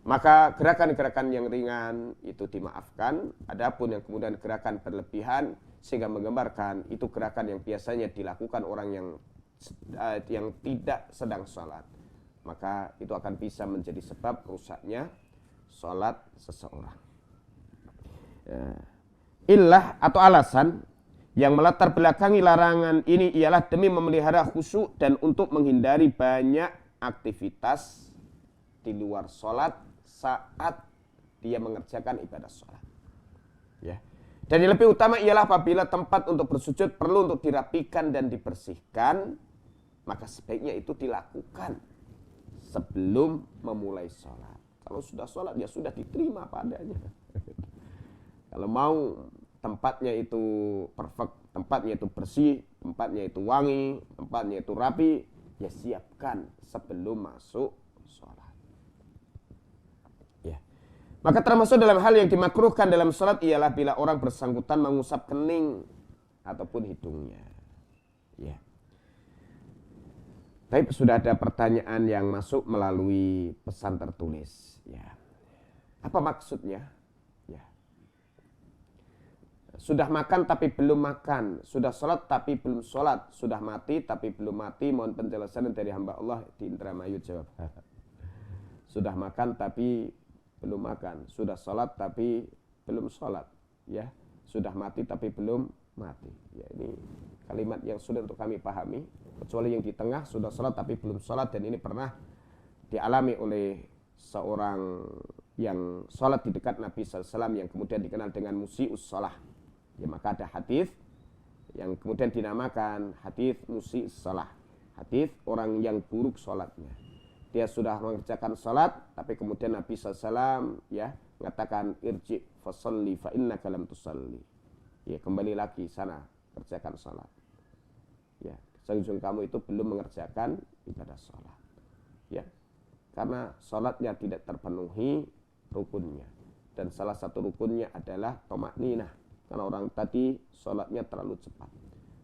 Maka gerakan-gerakan yang ringan itu dimaafkan. Adapun yang kemudian gerakan berlebihan sehingga menggambarkan itu gerakan yang biasanya dilakukan orang yang tidak sedang sholat, maka itu akan bisa menjadi sebab rusaknya sholat seseorang. Illah atau alasan yang melatar belakangi larangan ini ialah demi memelihara khusyuk dan untuk menghindari banyak aktivitas di luar sholat saat dia mengerjakan ibadah sholat. Ya. Dan yang lebih utama ialah apabila tempat untuk bersujud perlu untuk dirapikan dan dibersihkan, maka sebaiknya itu dilakukan sebelum memulai sholat. Kalau sudah sholat ya sudah diterima padanya. Kalau mau tempatnya itu perfect, tempatnya itu bersih, tempatnya itu wangi, tempatnya itu rapi, ya siapkan sebelum masuk sholat. Ya. Maka termasuk dalam hal yang dimakruhkan dalam sholat ialah bila orang bersangkutan mengusap kening ataupun hidungnya. Ya. Tapi sudah ada pertanyaan yang masuk melalui pesan tertulis. Ya. Apa maksudnya? Sudah makan tapi belum makan, sudah sholat tapi belum sholat, sudah mati tapi belum mati. Mohon penjelasan dari hamba Allah di Indramayu jawab. Sudah makan tapi belum makan, sudah sholat tapi belum sholat, ya. Sudah mati tapi belum mati. Ya, ini kalimat yang sudah untuk kami pahami. Kecuali yang di tengah sudah sholat tapi belum sholat, dan ini pernah dialami oleh seorang yang sholat di dekat Nabi SAW yang kemudian dikenal dengan musi'us sholah. Ya, maka ada hadis yang kemudian dinamakan hadis musi'us sholah, hadis orang yang buruk sholatnya. Dia sudah mengerjakan sholat, tapi kemudian Nabi SAW ya mengatakan irji fasalli fa innaka lam tusalli. Ya, kembali lagi sana kerjakan sholat. Ya, sesungguhnya kamu itu belum mengerjakan ibadah sholat. Ya, karena sholatnya tidak terpenuhi rukunnya, dan salah satu rukunnya adalah thama'ninah. Karena orang tadi sholatnya terlalu cepat,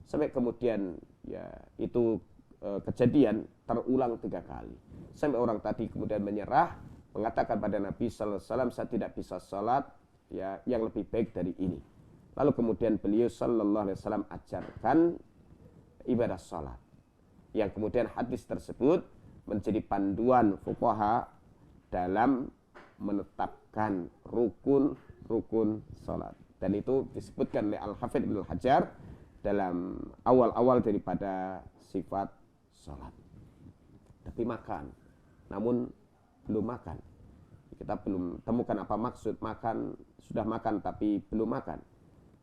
sampai kemudian ya itu kejadian terulang 3 kali, sampai orang tadi kemudian menyerah, mengatakan pada Nabi sallallahu alaihi wasallam, saya tidak bisa sholat ya yang lebih baik dari ini. Lalu kemudian beliau sallallahu alaihi wasallam ajarkan ibadah sholat, yang kemudian hadis tersebut menjadi panduan fuqaha dalam menetapkan rukun-rukun sholat. Dan itu disebutkan oleh Al-Hafidz Ibnu Hajar dalam awal-awal daripada sifat sholat. Tapi makan, namun belum makan. Kita belum temukan apa maksud makan, sudah makan tapi belum makan.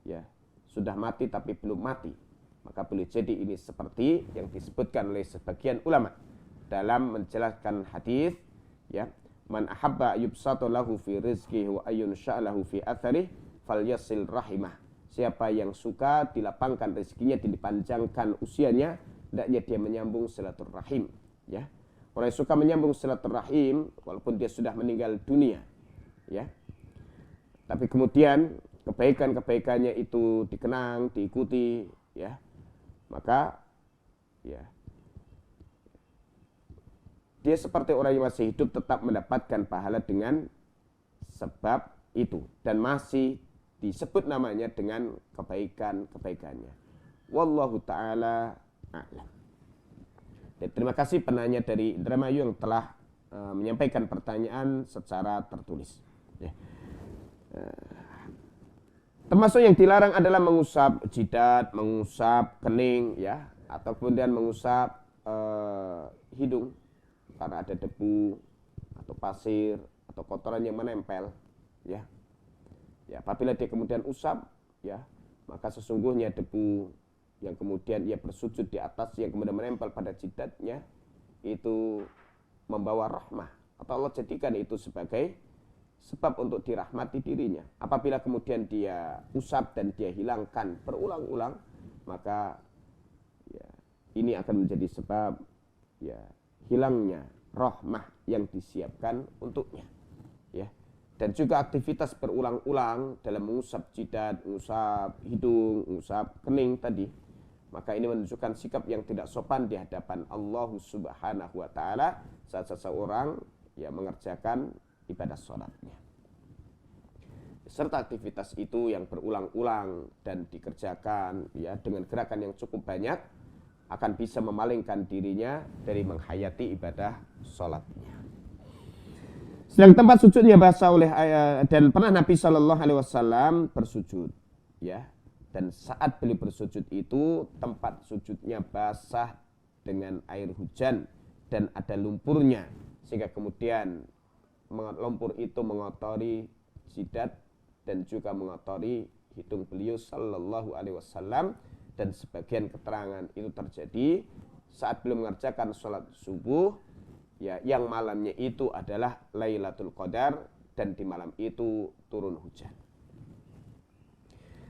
Ya, sudah mati tapi belum mati. Maka boleh jadi ini seperti yang disebutkan oleh sebagian ulama dalam menjelaskan hadis, ya, man ahabba yubsatu lahu fi rizqihi wa ayyunsha lahu fi atharihi falyasil rahimah. Siapa yang suka dilapangkan rezekinya, dipanjangkan usianya, hendaknya dia menyambung silaturahim, ya. Orang yang suka menyambung silaturahim walaupun dia sudah meninggal dunia, ya. Tapi kemudian kebaikan-kebaikannya itu dikenang, diikuti, ya. Maka ya dia seperti orang yang masih hidup tetap mendapatkan pahala dengan sebab itu, dan masih disebut namanya dengan kebaikan-kebaikannya. Wallahu ta'ala a'lam. Dan terima kasih penanya dari Indramayu yang telah menyampaikan pertanyaan secara tertulis. Ya. Termasuk yang dilarang adalah mengusap jidat, mengusap kening, ya, atau kemudian mengusap hidung karena ada debu atau pasir atau kotoran yang menempel, ya. Ya, apabila dia kemudian usap, ya, maka sesungguhnya debu yang kemudian ia bersujud di atas yang kemudian menempel pada jidatnya itu membawa rahmah, atau Allah jadikan itu sebagai sebab untuk dirahmati dirinya. Apabila kemudian dia usap dan dia hilangkan berulang-ulang, maka ya, ini akan menjadi sebab ya hilangnya rahmah yang disiapkan untuknya, ya. Dan juga aktivitas berulang-ulang dalam mengusap jidat, mengusap hidung, mengusap kening tadi, maka ini menunjukkan sikap yang tidak sopan di hadapan Allah Subhanahu wa ta'ala saat seseorang ya mengerjakan ibadah sholatnya. serta aktivitas itu yang berulang-ulang dan dikerjakan ya dengan gerakan yang cukup banyak akan bisa memalingkan dirinya dari menghayati ibadah sholatnya. Sedang tempat sujudnya basah oleh dan pernah Nabi Shallallahu Alaihi Wasallam bersujud, ya. Dan saat beliau bersujud itu tempat sujudnya basah dengan air hujan dan ada lumpurnya, sehingga kemudian lumpur itu mengotori jidat dan juga mengotori hidung beliau Shallallahu Alaihi Wasallam. Dan sebagian keterangan itu terjadi saat beliau mengerjakan sholat subuh, ya, yang malamnya itu adalah Lailatul Qadar dan di malam itu turun hujan.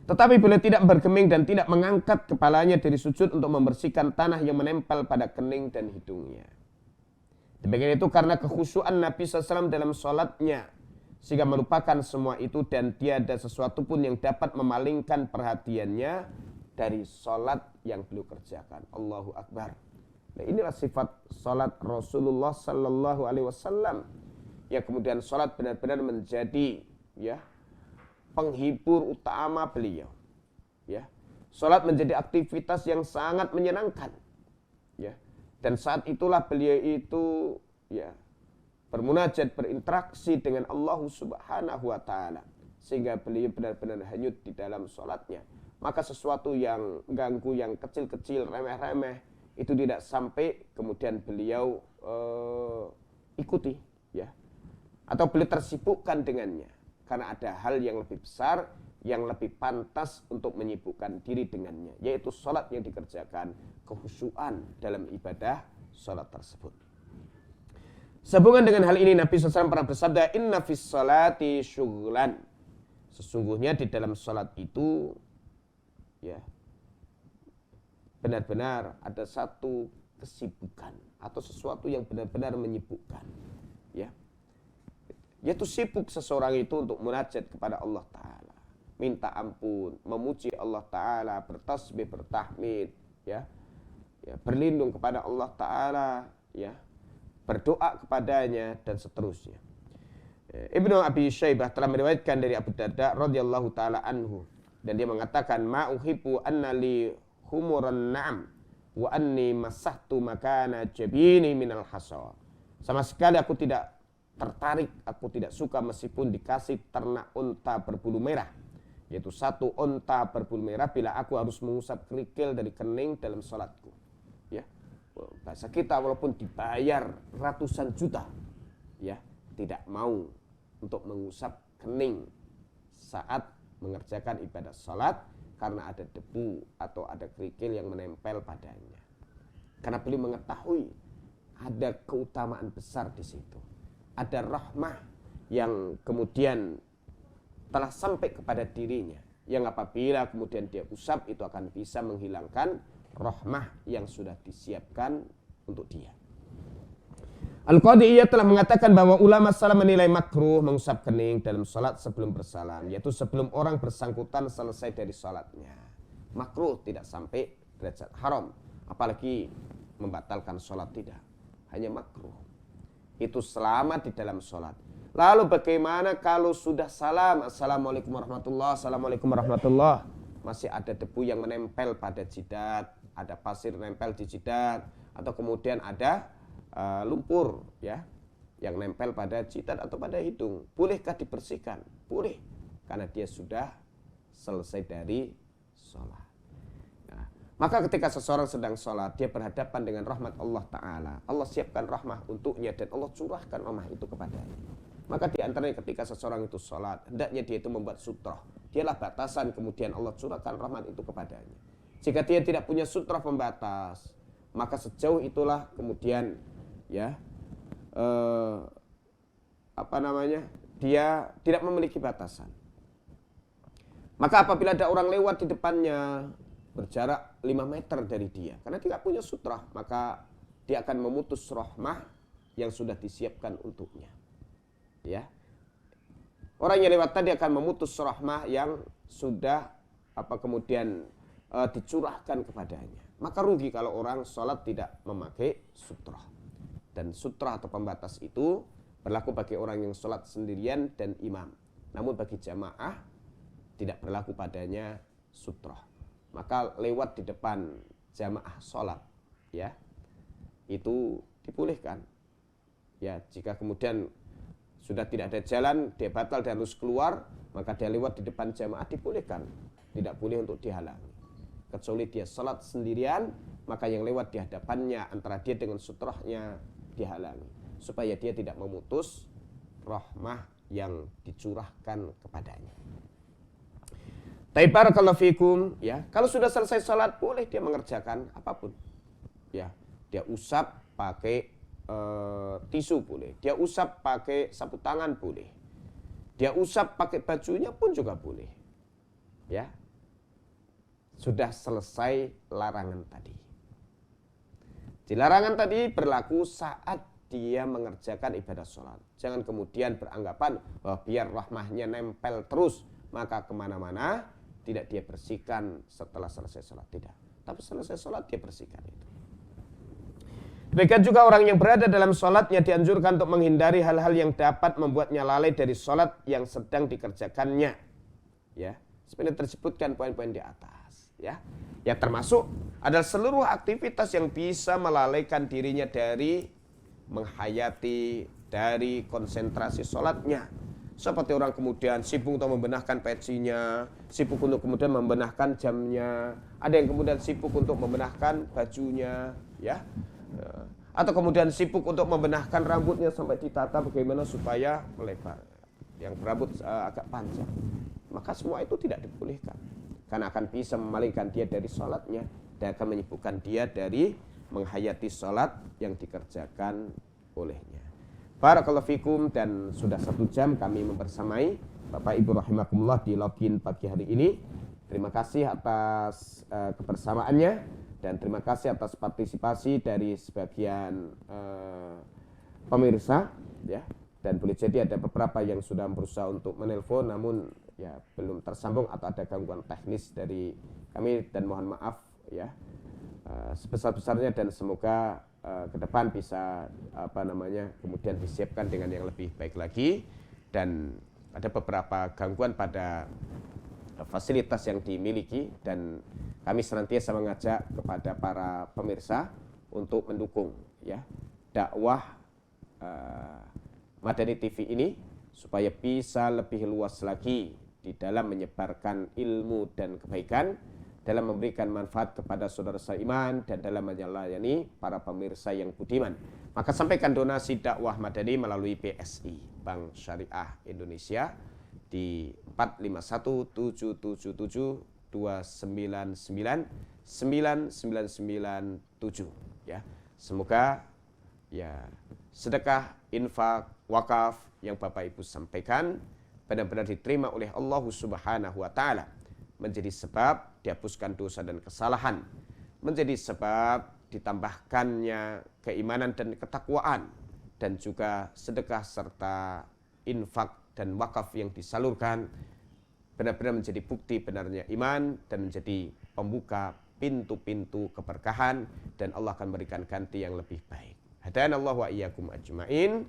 Tetapi beliau tidak bergeming dan tidak mengangkat kepalanya dari sujud untuk membersihkan tanah yang menempel pada kening dan hidungnya. Demikian itu karena kekhusyuan Nabi SAW dalam sholatnya, sehingga melupakan semua itu dan tiada sesuatu pun yang dapat memalingkan perhatiannya dari sholat yang beliau kerjakan. Allahu Akbar. Nah, inilah sifat sholat Rasulullah Sallallahu Alaihi Wasallam, yang kemudian sholat benar-benar menjadi, ya, penghibur utama beliau. Ya, sholat menjadi aktivitas yang sangat menyenangkan. Ya, dan saat itulah beliau itu, ya, bermunajat, berinteraksi dengan Allah Subhanahu Wa Taala, sehingga beliau benar-benar hanyut di dalam sholatnya. Maka sesuatu yang ganggu, yang kecil-kecil, remeh-remeh, itu tidak sampai kemudian beliau ikuti, ya, atau beliau tersibukkan dengannya, karena ada hal yang lebih besar, yang lebih pantas untuk menyibukkan diri dengannya, yaitu sholat yang dikerjakan, kekhusyuan dalam ibadah sholat tersebut. Sehubungan dengan hal ini Nabi SAW pernah bersabda, inna fis sholati syughlan, sesungguhnya di dalam sholat itu, ya, benar-benar ada satu kesibukan atau sesuatu yang benar-benar menyibukkan, ya, yaitu sibuk seseorang itu untuk munajat kepada Allah Ta'ala, minta ampun, memuji Allah Ta'ala, bertasbih, bertahmid, ya, berlindung kepada Allah Ta'ala, ya, berdoa kepadanya dan seterusnya. Ibnu Abi Syaibah telah meriwayatkan dari Abu Darda radhiyallahu taala anhu, dan dia mengatakan, ma uhibbu anna li humuran na'am wa anni masahtu makana jabini minal hasa. Sama sekali aku tidak tertarik, aku tidak suka meskipun dikasih ternak unta berbulu merah, yaitu satu unta berbulu merah bila aku harus mengusap kerikil dari kening dalam salatku. Ya, bahasa kita walaupun dibayar ratusan juta, ya, tidak mau untuk mengusap kening saat mengerjakan ibadah salat karena ada debu atau ada kerikil yang menempel padanya. Karena beliau mengetahui ada keutamaan besar di situ. Ada rahmah yang kemudian telah sampai kepada dirinya, yang apabila kemudian dia usap itu akan bisa menghilangkan rahmah yang sudah disiapkan untuk dia. Al-Qadiyah telah mengatakan bahwa ulama salam menilai makruh mengusap kening dalam salat sebelum bersalam, yaitu sebelum orang bersangkutan selesai dari salatnya. Makruh, tidak sampai derajat haram, apalagi membatalkan salat, tidak. Hanya makruh. Itu selama di dalam salat. Lalu bagaimana kalau sudah salam, assalamualaikum warahmatullahi, assalamualaikum warahmatullahi, masih ada debu yang menempel pada jidat, ada pasir menempel di jidat, atau kemudian ada lumpur, ya, yang nempel pada jidat atau pada hidung, bolehkah dibersihkan? Boleh, karena dia sudah selesai dari sholat. Nah, maka ketika seseorang sedang sholat, dia berhadapan dengan rahmat Allah Ta'ala, Allah siapkan rahmah untuknya dan Allah curahkan rahmah itu kepadanya. Maka di antaranya ketika seseorang itu sholat, hendaknya dia itu membuat sutrah, dialah batasan, kemudian Allah curahkan rahmat itu kepadanya. Jika dia tidak punya sutrah pembatas, maka sejauh itulah kemudian, ya, dia tidak memiliki batasan. Maka apabila ada orang lewat di depannya berjarak 5 meter dari dia, karena tidak punya sutrah, maka dia akan memutus rahmah yang sudah disiapkan untuknya. Ya, orang yang lewat tadi akan memutus rahmah yang sudah kemudian dicurahkan kepadanya. Maka rugi kalau orang sholat tidak memakai sutrah. Dan sutrah atau pembatas itu berlaku bagi orang yang sholat sendirian dan imam. namun bagi jamaah tidak berlaku padanya sutroh. Maka lewat di depan jamaah sholat, ya, itu dibolehkan. Ya, jika kemudian sudah tidak ada jalan, dia batal dan harus keluar, maka dia lewat di depan jamaah dibolehkan. Tidak boleh untuk dihalangi. Kecuali dia sholat sendirian, maka yang lewat di hadapannya antara dia dengan sutrohnya dihalangi, supaya dia tidak memutus rahmah yang dicurahkan kepadanya. Barakallahu fikum, ya. Kalau sudah selesai salat boleh dia mengerjakan apapun. Ya, dia usap pakai tisu boleh. Dia usap pakai sapu tangan boleh. Dia usap pakai bajunya pun juga boleh. Ya. Sudah selesai larangan tadi. Di larangan tadi berlaku saat dia mengerjakan ibadah sholat. Jangan kemudian beranggapan bahwa biar rahmahnya nempel terus, maka kemana-mana tidak dia bersihkan setelah selesai sholat. Tidak. Tapi selesai sholat dia bersihkan itu. Demikian juga orang yang berada dalam sholatnya dianjurkan untuk menghindari hal-hal yang dapat membuatnya lalai dari sholat yang sedang dikerjakannya. Ya, seperti tersebutkan poin-poin di atas. Ya, yang termasuk adalah seluruh aktivitas yang bisa melalaikan dirinya dari menghayati, dari konsentrasi sholatnya. Seperti orang kemudian sibuk untuk membenahkan pecinya, sibuk untuk kemudian membenahkan jamnya, ada yang kemudian sibuk untuk membenahkan bajunya, ya, atau kemudian sibuk untuk membenahkan rambutnya sampai ditata bagaimana supaya melebar, yang berambut agak panjang. Maka semua itu tidak dibolehkan, karena akan bisa memalingkan dia dari sholatnya dan akan menyibukkan dia dari menghayati sholat yang dikerjakan olehnya. Barakallahu fikum, dan sudah 1 jam kami membersamai Bapak Ibu rahimakumullah di login pagi hari ini. Terima kasih atas kebersamaannya dan terima kasih atas partisipasi dari sebagian pemirsa, ya. Dan boleh jadi ada beberapa yang sudah berusaha untuk menelpon namun ya belum tersambung atau ada gangguan teknis dari kami, dan mohon maaf, ya, sebesar-besarnya, dan semoga ke depan bisa kemudian disiapkan dengan yang lebih baik lagi. Dan ada beberapa gangguan pada fasilitas yang dimiliki, dan kami senantiasa mengajak kepada para pemirsa untuk mendukung, ya, dakwah Madani TV ini supaya bisa lebih luas lagi di dalam menyebarkan ilmu dan kebaikan, dalam memberikan manfaat kepada saudara seiman, dan dalam melayani para pemirsa yang budiman. Maka sampaikan donasi dakwah Madani melalui BSI, Bank Syariah Indonesia, di 4517729999997, ya. Semoga, ya, sedekah, infak, wakaf yang Bapak Ibu sampaikan benar-benar diterima oleh Allah Subhanahu wa taala, menjadi sebab dihapuskan dosa dan kesalahan, menjadi sebab ditambahkannya keimanan dan ketakwaan, dan juga sedekah serta infak dan wakaf yang disalurkan benar-benar menjadi bukti benarnya iman dan menjadi pembuka pintu-pintu keberkahan, dan Allah akan berikan ganti yang lebih baik. Hadanallahu wa iyyakum ajmain.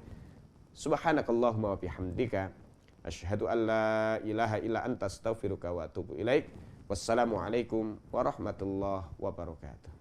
Subhanakallahumma wa bihamdika asyhadu an la ilaha illa anta astaghfiruka wa atubu ilaik. Wassalamualaikum warahmatullahi wabarakatuh.